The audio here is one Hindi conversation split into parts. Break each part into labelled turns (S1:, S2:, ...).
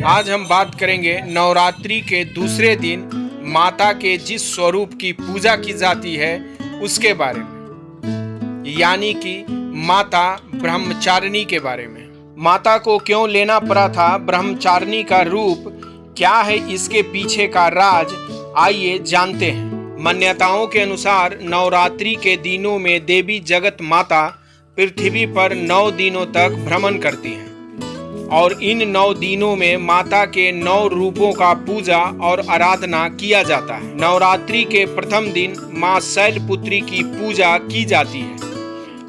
S1: आज हम बात करेंगे नवरात्रि के दूसरे दिन माता के जिस स्वरूप की पूजा की जाती है उसके बारे में, यानी कि माता ब्रह्मचारिणी के बारे में। माता को क्यों लेना पड़ा था, ब्रह्मचारिणी का रूप क्या है, इसके पीछे का राज आइए जानते हैं। मान्यताओं के अनुसार नवरात्रि के दिनों में देवी जगत माता पृथ्वी पर 9 दिनों तक भ्रमण करती हैं और इन 9 दिनों में माता के 9 रूपों का पूजा और आराधना किया जाता है। नवरात्रि के प्रथम दिन माँ शैलपुत्री की पूजा की जाती है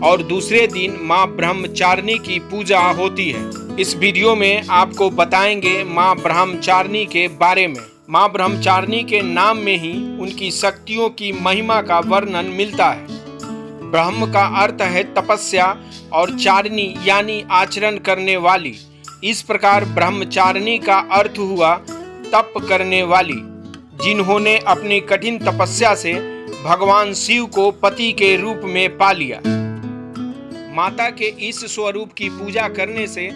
S1: और दूसरे दिन माँ ब्रह्मचारिणी की पूजा होती है। इस वीडियो में आपको बताएंगे माँ ब्रह्मचारिणी के बारे में। माँ ब्रह्मचारिणी के नाम में ही उनकी शक्तियों की महिमा का वर्णन मिलता है। ब्रह्म का अर्थ है तपस्या और चारिणी यानी आचरण करने वाली। इस प्रकार ब्रह्मचारिणी का अर्थ हुआ तप करने वाली, जिन्होंने अपनी कठिन तपस्या से भगवान शिव को पति के रूप में पा लिया। माता के इस स्वरूप की पूजा करने से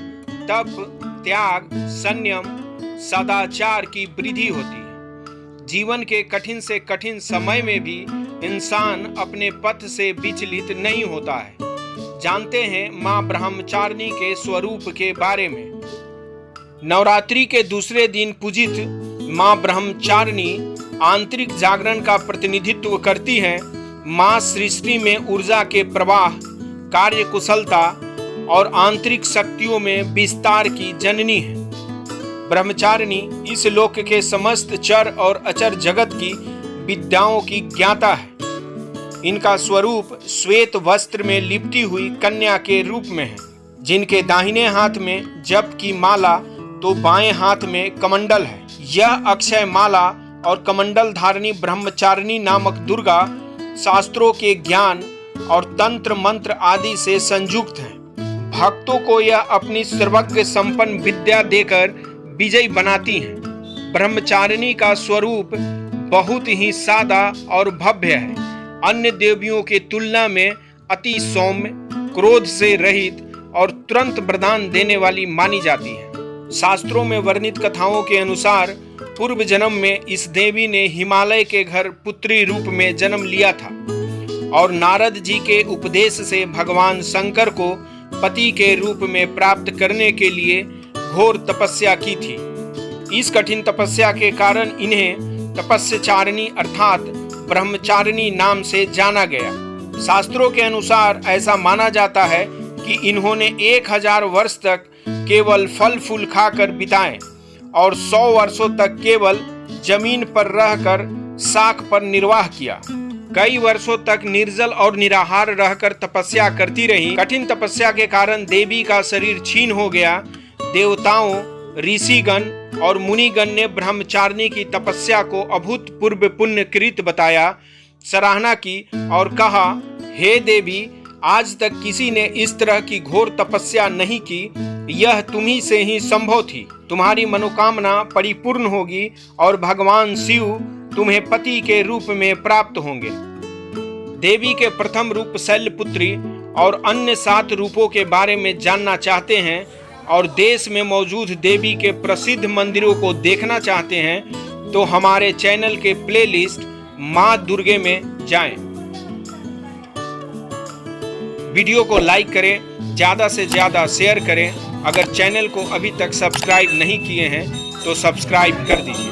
S1: तप, त्याग, संयम, सदाचार की वृद्धि होती है। जीवन के कठिन से कठिन समय में भी इंसान अपने पथ से विचलित नहीं होता है। जानते हैं माँ ब्रह्मचारिणी के स्वरूप के बारे में। नवरात्रि के दूसरे दिन पूजित माँ ब्रह्मचारिणी आंतरिक जागरण का प्रतिनिधित्व करती हैं। माँ सृष्टि में ऊर्जा के प्रवाह, कार्य कुशलता और आंतरिक शक्तियों में विस्तार की जननी है। ब्रह्मचारिणी इस लोक के समस्त चर और अचर जगत की विद्याओं की ज्ञाता है। इनका स्वरूप श्वेत वस्त्र में लिपटी हुई कन्या के रूप में है, जिनके दाहिने हाथ में जप की माला तो बाएं हाथ में कमंडल है। यह अक्षय माला और कमंडल धारिणी ब्रह्मचारिणी नामक दुर्गा शास्त्रों के ज्ञान और तंत्र मंत्र आदि से संयुक्त है। भक्तों को यह अपनी सर्वज्ञ संपन्न विद्या देकर विजयी बनाती हैं। ब्रह्मचारिणी का स्वरूप बहुत ही सादा और भव्य है। अन्य देवियों के तुलना में अति सौम्य, क्रोध से रहित और तुरंत वरदान देने वाली मानी जाती है। शास्त्रों में वर्णित कथाओं के अनुसार पूर्व जन्म में इस देवी ने हिमालय के घर पुत्री रूप में जन्म लिया था और नारद जी के उपदेश से भगवान शंकर को पति के रूप में प्राप्त करने के लिए घोर तपस्या की थी। इस कठिन तपस्या के कारण इन्हें तपस्याचारिणी अर्थात ब्रह्मचारिणी नाम से जाना गया। शास्त्रों के अनुसार ऐसा माना जाता है कि इन्होंने 1000 वर्ष तक केवल फल फूल खाकर बिताए और 100 वर्षों तक केवल जमीन पर रहकर शाख पर निर्वाह किया। कई वर्षों तक निर्जल और निराहार रहकर तपस्या करती रही। कठिन तपस्या के कारण देवी का शरीर क्षीण हो गया। देवताओं, ऋषिगण और मुनिगण ने ब्रह्मचारिणी की तपस्या को अभूतपूर्व पुण्यकृत बताया, सराहना की और कहा, हे देवी, आज तक किसी ने इस तरह की घोर तपस्या नहीं की। यह तुम्ही से ही संभव थी। तुम्हारी मनोकामना परिपूर्ण होगी और भगवान शिव तुम्हें पति के रूप में प्राप्त होंगे। देवी के प्रथम रूप शैलपुत्री और अन्य 7 रूपों के बारे में जानना चाहते हैं और देश में मौजूद देवी के प्रसिद्ध मंदिरों को देखना चाहते हैं तो हमारे चैनल के प्लेलिस्ट माँ दुर्गे में जाएं। वीडियो को लाइक करें, ज़्यादा से ज़्यादा शेयर करें। अगर चैनल को अभी तक सब्सक्राइब नहीं किए हैं तो सब्सक्राइब कर दीजिए।